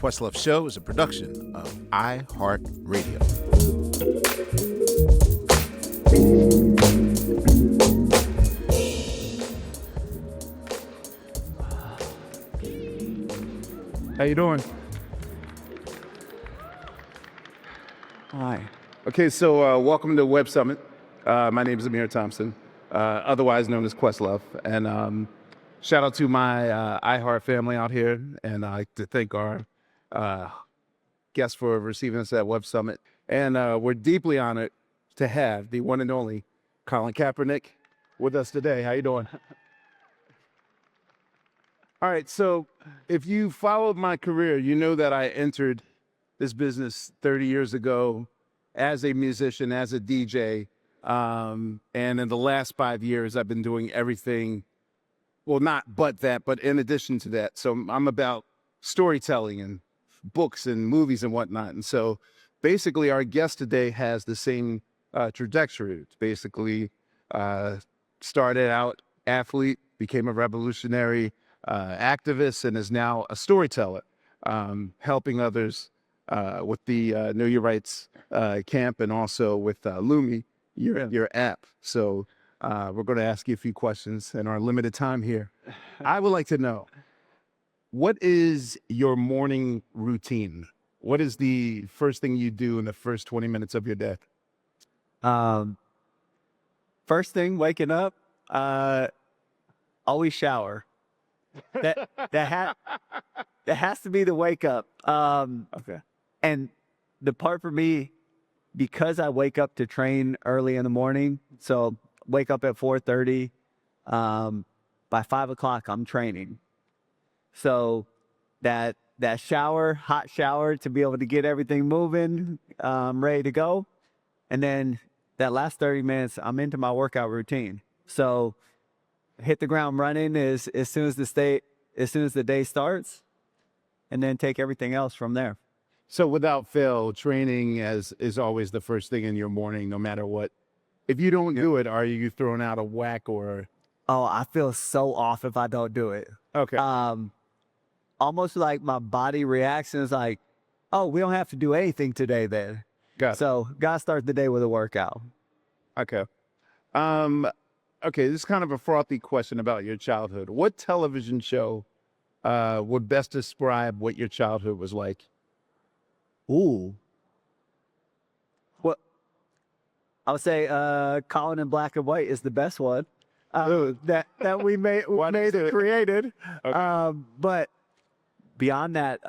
Questlove Show is a production of iHeartRadio. How you doing? Hi. Okay, so welcome to Web Summit. My name is Amir Thompson, otherwise known as Questlove. And shout out to my iHeart family out here. And I'd like to thank our guests for receiving us at Web Summit. And we're deeply honored to have the one and only Colin Kaepernick with us today. How you doing? All right, so if you followed my career, you know that I entered this business 30 years ago as a musician, as a DJ. And in the last 5 years, I've been doing everything, well, not but that, but in addition to that. So I'm about storytelling and books and movies and whatnot. And so basically our guest today has the same trajectory. It's basically started out athlete, became a revolutionary activist, and is now a storyteller, helping others with the Know Your Rights camp and also with Lumi, your app. So we're going to ask you a few questions in our limited time here. I would like to know, what is your morning routine? What is the first thing you do in the first 20 minutes of your day? First thing, waking up, always shower. That has to be the wake up. Okay. And the part for me, because I wake up to train early in the morning, so wake up at 4:30. By 5 o'clock, I'm training. So that shower, hot shower, to be able to get everything moving, ready to go, and then that last 30 minutes, I'm into my workout routine. So hit the ground running as soon as the day starts, and then take everything else from there. So without fail, training is always the first thing in your morning, no matter what. If you don't do it, are you thrown out of whack or? Oh, I feel so off if I don't do it. Okay. Almost like my body reaction is like, oh, we don't have to do anything today then. Got it. So gotta start the day with a workout. Okay. Okay, this is kind of a frothy question about your childhood. What television show would best describe what your childhood was like? Ooh. Well, I would say Colin in Black and White is the best one that we created. Okay. But beyond that,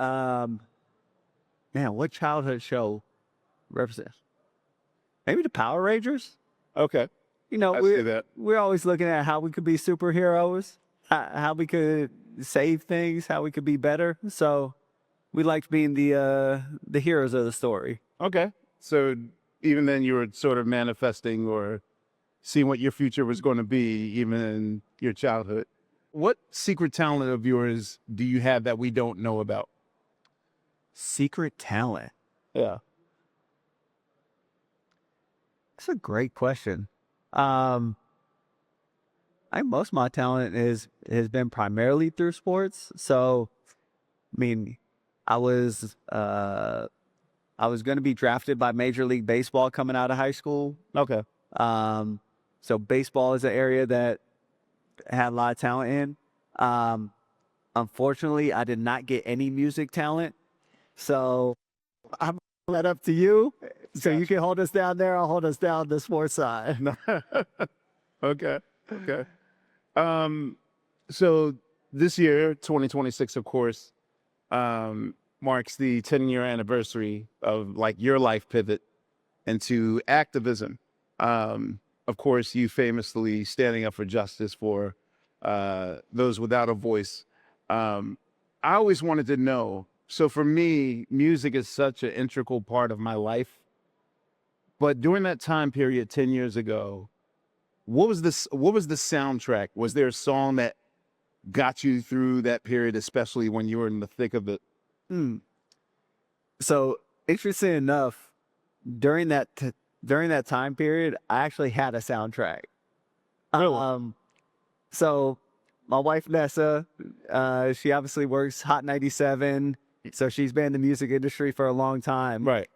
man, what childhood show represents? Maybe the Power Rangers. Okay. You know, I see that. we're always looking at how we could be superheroes, how we could save things, how we could be better. So we liked being the heroes of the story. Okay. So even then you were sort of manifesting or seeing what your future was going to be, even in your childhood. What secret talent of yours do you have that we don't know about? Secret talent. Yeah. That's a great question. I think most of my talent has been primarily through sports. So, I mean, I was going to be drafted by Major League Baseball coming out of high school. Okay. So baseball is an area that I had a lot of talent in. Unfortunately, I did not get any music talent. So I'm that up to you. So you can hold us down there. I'll hold us down the sports side. Okay. So this year, 2026, of course, marks the 10-year anniversary of like your life pivot into activism. Of course, you famously standing up for justice for those without a voice. I always wanted to know, so for me, music is such an integral part of my life. But during that time period, 10 years ago, what was the soundtrack? Was there a song that got you through that period, especially when you were in the thick of it? So interesting enough, during that time period, I actually had a soundtrack. Really? So my wife Nessa, she obviously works Hot 97, So she's been in the music industry for a long time. Right.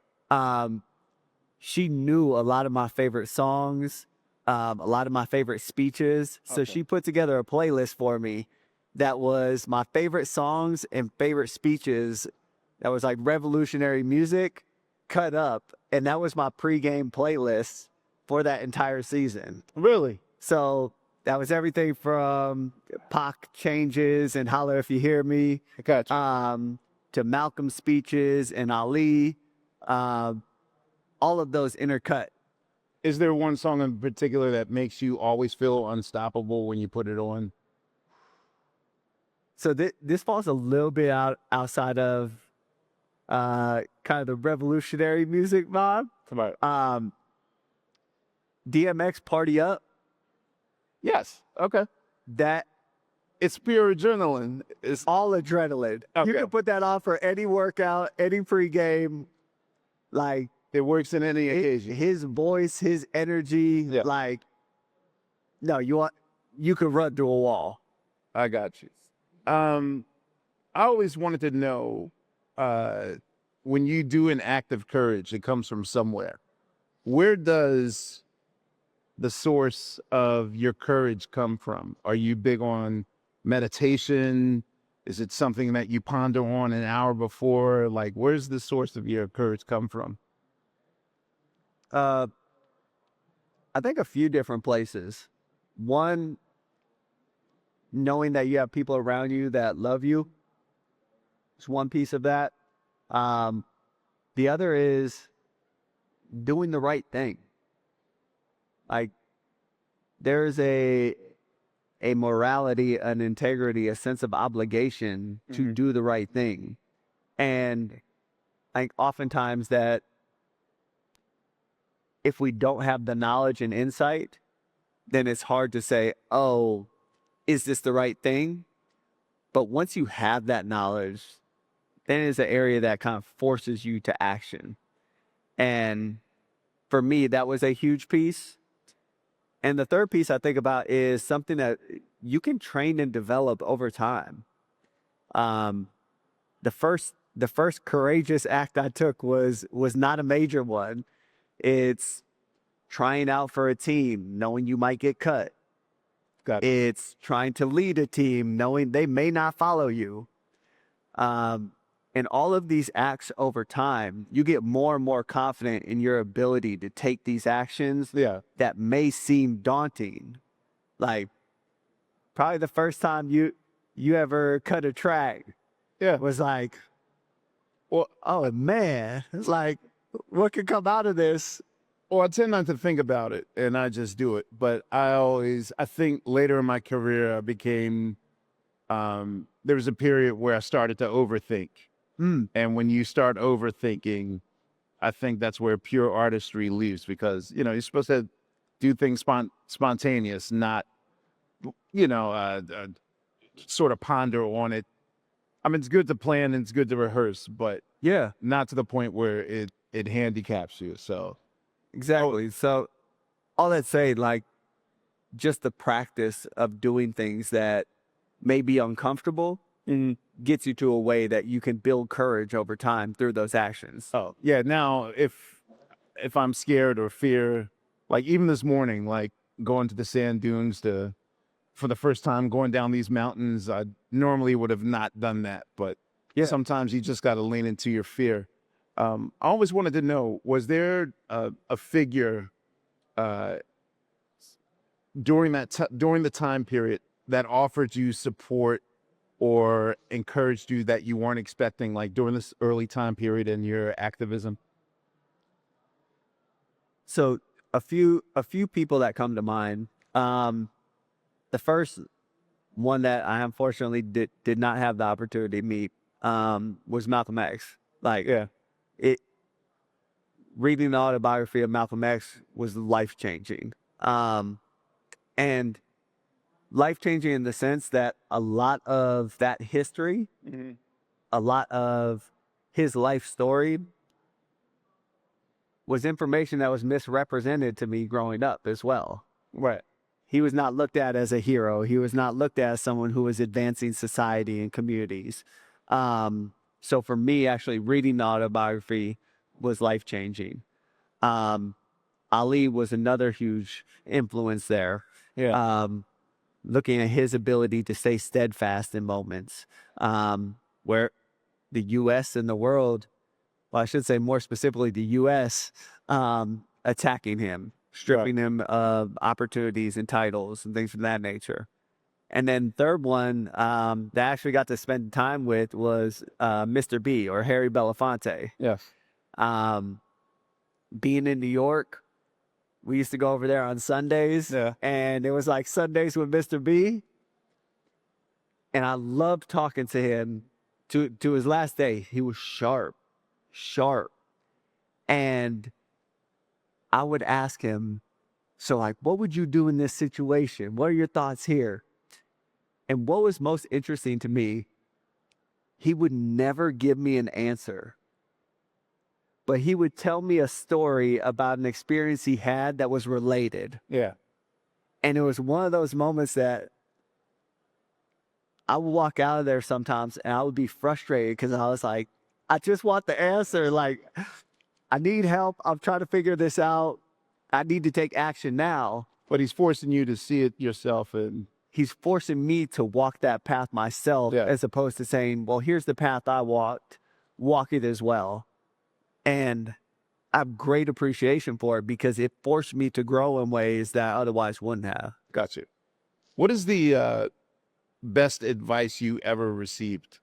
She knew a lot of my favorite songs, a lot of my favorite speeches. So she put together a playlist for me that was my favorite songs and favorite speeches. That was like revolutionary music cut up. And that was my pregame playlist for that entire season. Really? So that was everything from Pac changes and Holler If You Hear Me, I got you. to Malcolm's speeches and Ali, all of those intercut. Is there one song in particular that makes you always feel unstoppable when you put it on? So this falls a little bit outside of kind of the revolutionary music vibe. Right. DMX Party Up. Yes. Okay. That It's pure adrenaline. It's all adrenaline. Okay. You can put that on for any workout, any pregame. Like it works in any occasion. his voice, his energy. Yeah. Like, no, you could run through a wall. I got you. I always wanted to know, when you do an act of courage, it comes from somewhere. Where does the source of your courage come from? Are you big on meditation? Is it something that you ponder on an hour before? Like, where's the source of your courage come from? I think a few different places. One, knowing that you have people around you that love you is one piece of that. The other is doing the right thing. Like, there's a morality, an integrity, a sense of obligation to do the right thing. And I think oftentimes that if we don't have the knowledge and insight, then it's hard to say, oh, is this the right thing? But once you have that knowledge, then it's an area that kind of forces you to action. And for me, that was a huge piece. And the third piece I think about is something that you can train and develop over time. The first courageous act I took was not a major one. It's trying out for a team, knowing you might get cut. It's trying to lead a team, knowing they may not follow you. And all of these acts over time, you get more and more confident in your ability to take these actions that may seem daunting. Like, probably the first time you ever cut a track was like, well, oh man, it's like, what could come out of this? Well, I tend not to think about it, and I just do it. But I think later in my career, I became, there was a period where I started to overthink. And when you start overthinking, I think that's where pure artistry leaves, because, you're supposed to do things spontaneous, not, sort of ponder on it. I mean, it's good to plan and it's good to rehearse, but not to the point where it handicaps you. So exactly. So all that said, like, just the practice of doing things that may be uncomfortable gets you to a way that you can build courage over time through those actions. Oh, yeah. Now, if I'm scared or fear, like even this morning, like going to the sand dunes for the first time, going down these mountains, I normally would have not done that. But sometimes you just got to lean into your fear. I always wanted to know, was there a figure during the time period that offered you support or encouraged you that you weren't expecting, like during this early time period in your activism? So a few people that come to mind. The first one that I unfortunately did not have the opportunity to meet was Malcolm X. Like, reading the autobiography of Malcolm X was life-changing. And life-changing in the sense that a lot of that history, a lot of his life story was information that was misrepresented to me growing up as well. Right. He was not looked at as a hero. He was not looked at as someone who was advancing society and communities. So for me, actually reading the autobiography was life-changing. Ali was another huge influence there. Yeah. Looking at his ability to stay steadfast in moments where the U.S. and the world, well, I should say more specifically the U.S., attacking him, stripping him of opportunities and titles and things of that nature. And then third one that I actually got to spend time with was Mr. B, or Harry Belafonte. Yes. Being in New York, we used to go over there on Sundays, and it was like Sundays with Mr. B. And I loved talking to him to his last day. He was sharp. And I would ask him, so like, what would you do in this situation? What are your thoughts here? And what was most interesting to me, he would never give me an answer, but he would tell me a story about an experience he had that was related. Yeah. And it was one of those moments that I would walk out of there sometimes and I would be frustrated because I was like, I just want the answer. Like, I need help. I'm trying to figure this out. I need to take action now. But he's forcing you to see it yourself, and he's forcing me to walk that path myself, as opposed to saying, well, here's the path I walked, walk it as well. And I have great appreciation for it because it forced me to grow in ways that I otherwise wouldn't have. Got you. What is the best advice you ever received?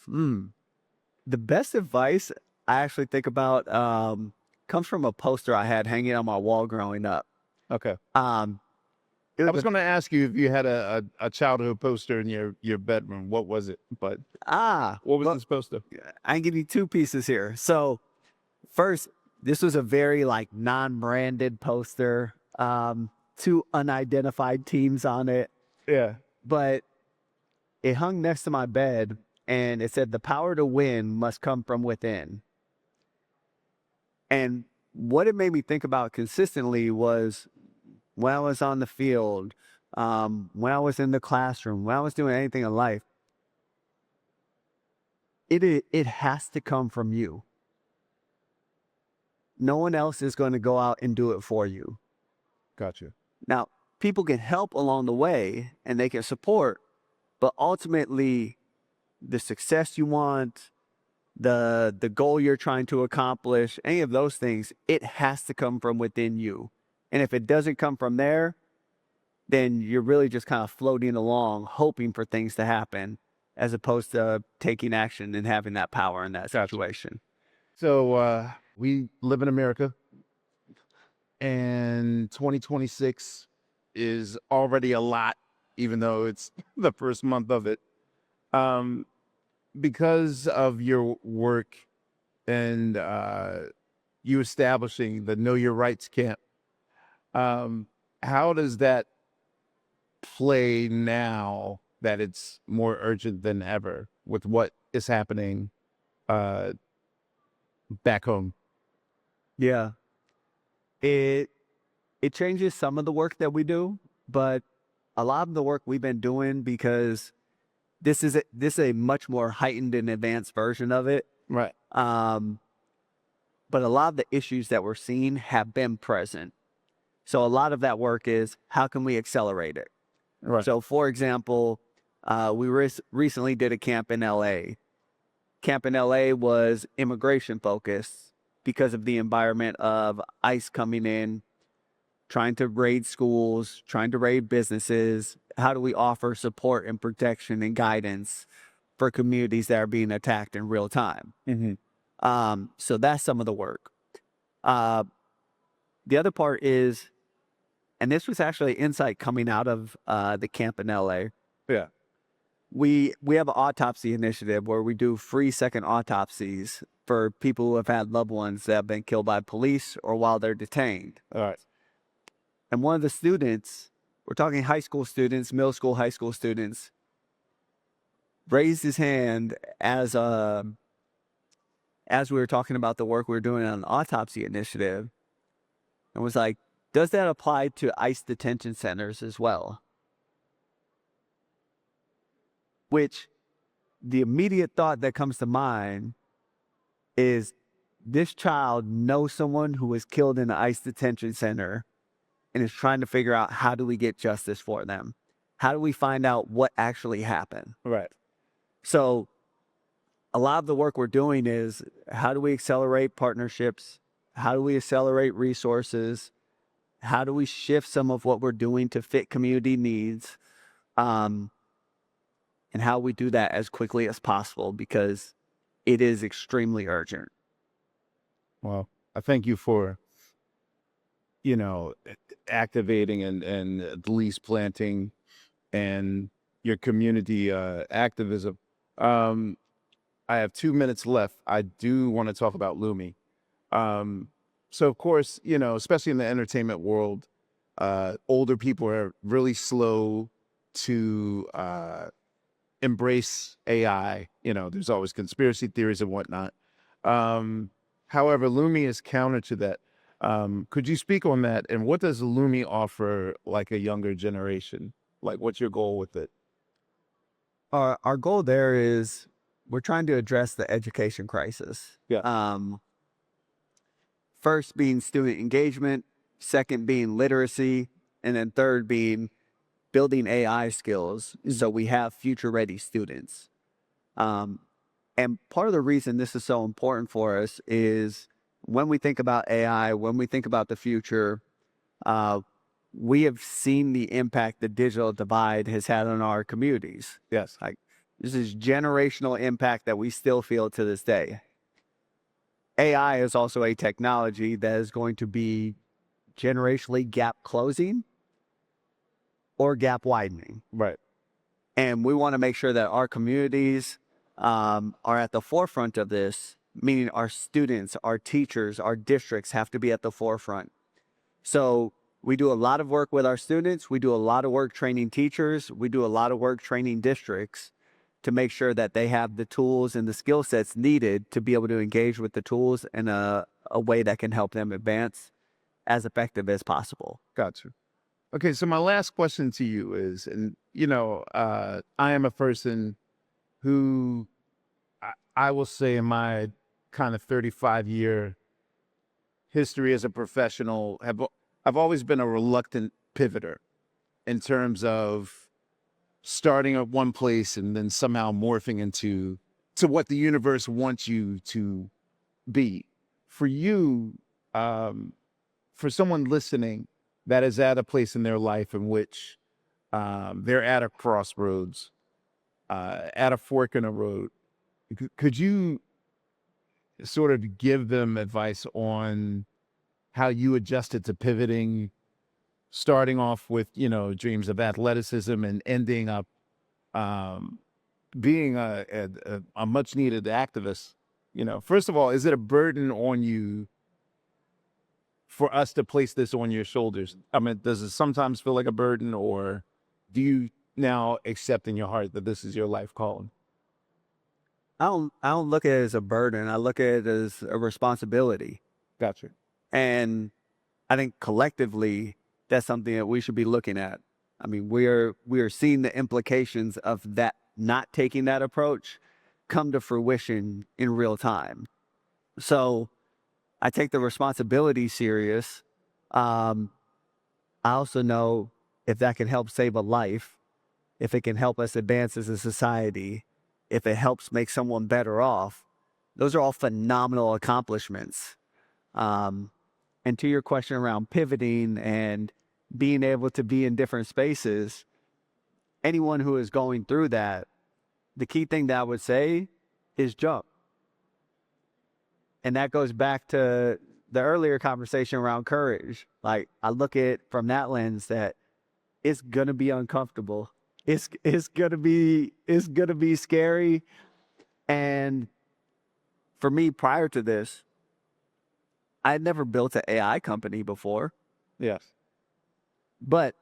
The best advice I actually think about comes from a poster I had hanging on my wall growing up. Okay. I was going to ask you if you had a childhood poster in your bedroom. What was it? But what was this poster? I can give you two pieces here. So first, this was a very like non-branded poster, two unidentified teams on it. Yeah. But it hung next to my bed and it said, "The power to win must come from within." And what it made me think about consistently was when I was on the field, when I was in the classroom, when I was doing anything in life, it has to come from you. No one else is going to go out and do it for you. Gotcha. Now, people can help along the way and they can support, but ultimately the success you want, the goal you're trying to accomplish, any of those things, it has to come from within you. And if it doesn't come from there, then you're really just kind of floating along, hoping for things to happen, as opposed to taking action and having that power in that situation. So we live in America, and 2026 is already a lot, even though it's the first month of it. Because of your work and you establishing the Know Your Rights camp, how does that play now that it's more urgent than ever with what is happening back home? Yeah. It changes some of the work that we do, but a lot of the work we've been doing, because this is a much more heightened and advanced version of it. Right. But a lot of the issues that we're seeing have been present. So a lot of that work is, how can we accelerate it? Right. So for example, we recently did a camp in LA. Camp in LA was immigration focused because of the environment of ICE coming in, trying to raid schools, trying to raid businesses. How do we offer support and protection and guidance for communities that are being attacked in real time? Mm-hmm. So that's some of the work. The other part is, and this was actually insight coming out of the camp in LA. Yeah. We have an autopsy initiative where we do free second autopsies for people who have had loved ones that have been killed by police or while they're detained. All right. And one of the students, we're talking high school students, middle school, high school students, raised his hand as we were talking about the work we were doing on the autopsy initiative, and was like, does that apply to ICE detention centers as well? Which the immediate thought that comes to mind is this child knows someone who was killed in an ICE detention center and is trying to figure out, how do we get justice for them? How do we find out what actually happened? Right. So a lot of the work we're doing is, how do we accelerate partnerships? How do we accelerate resources? How do we shift some of what we're doing to fit community needs? And how we do that as quickly as possible, because it is extremely urgent. Well, I thank you for, activating and at least planting and your community activism. I have 2 minutes left. I do want to talk about Lumi. So of course, especially in the entertainment world, older people are really slow to embrace AI. There's always conspiracy theories and whatnot. However, Lumi is counter to that. Could you speak on that? And what does Lumi offer like a younger generation? Like, what's your goal with it? Our goal there is, we're trying to address the education crisis. Yeah. First being student engagement, second being literacy, and then third being building AI skills so we have future-ready students. And part of the reason this is so important for us is, when we think about AI, when we think about the future, we have seen the impact the digital divide has had on our communities. Yes. Like, this is generational impact that we still feel to this day. AI is also a technology that is going to be generationally gap closing or gap widening. Right. And we want to make sure that our communities are at the forefront of this, meaning our students, our teachers, our districts have to be at the forefront. So we do a lot of work with our students. We do a lot of work training teachers. We do a lot of work training districts to make sure that they have the tools and the skill sets needed to be able to engage with the tools in a way that can help them advance as effective as possible. Gotcha. Okay, so my last question to you is, and I am a person who, I will say, in my kind of 35-year history as a professional, I've always been a reluctant pivoter in terms of starting at one place and then somehow morphing into what the universe wants you to be. For you, for someone listening that is at a place in their life in which they're at a crossroads, at a fork in a road, could you sort of give them advice on how you adjusted to pivoting, starting off with, dreams of athleticism and ending up being a much needed activist? First of all, is it a burden on you for us to place this on your shoulders? I mean, does it sometimes feel like a burden, or do you now accept in your heart that this is your life calling? I don't look at it as a burden. I look at it as a responsibility. Gotcha. And I think collectively, that's something that we should be looking at. I mean, we are seeing the implications of that, not taking that approach, come to fruition in real time. So I take the responsibility serious. I also know, if that can help save a life, if it can help us advance as a society, if it helps make someone better off, those are all phenomenal accomplishments. And to your question around pivoting and being able to be in different spaces, anyone who is going through that, the key thing that I would say is jump. And that goes back to the earlier conversation around courage. Like, I look at it from that lens, that it's gonna be uncomfortable. It's gonna be scary. And for me, prior to this, I had never built an AI company before. Yes. But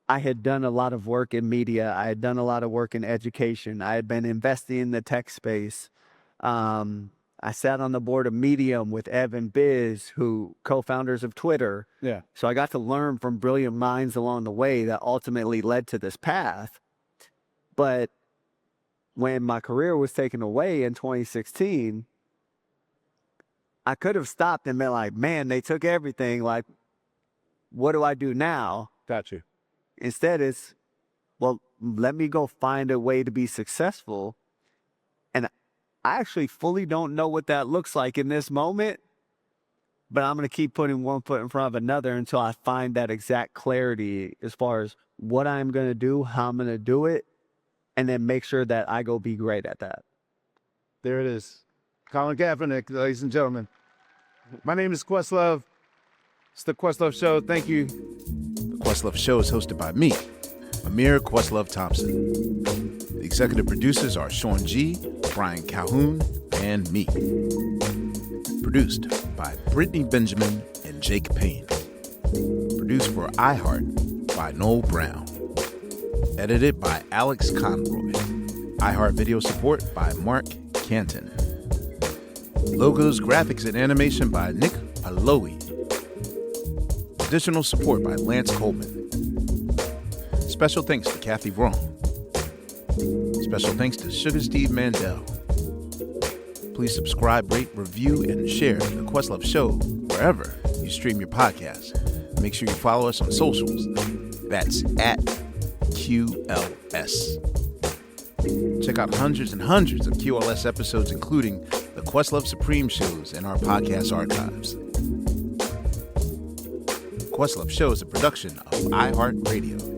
I had done a lot of work in media. I had done a lot of work in education. I had been investing in the tech space. I sat on the board of Medium with Ev and Biz, who co-founders of Twitter. Yeah. So I got to learn from brilliant minds along the way that ultimately led to this path. But when my career was taken away in 2016, I could have stopped and been like, man, they took everything. Like, what do I do now? Got you. Instead, it's, well, let me go find a way to be successful. And I actually fully don't know what that looks like in this moment, but I'm going to keep putting one foot in front of another until I find that exact clarity as far as what I'm going to do, how I'm going to do it, and then make sure that I go be great at that. There it is. Colin Kaepernick, ladies and gentlemen. My name is Questlove. It's the Questlove Show. Thank you. The Questlove Show is hosted by me, Amir Questlove Thompson. The executive producers are Sean G., Brian Calhoun, and me. Produced by Brittany Benjamin and Jake Payne. Produced for iHeart by Noel Brown. Edited by Alex Conroy. iHeart video support by Mark Canton. Logos, graphics, and animation by Nick Aloe. Additional support by Lance Coleman. Special thanks to Kathy Wrong. Special thanks to Sugar Steve Mandel. Please subscribe, rate, review, and share the Questlove Show wherever you stream your podcast. Make sure you follow us on socials. That's at QLS. Check out hundreds and hundreds of QLS episodes, including the Questlove Supreme shows in our podcast archives. Questlove Show is a production of iHeartRadio.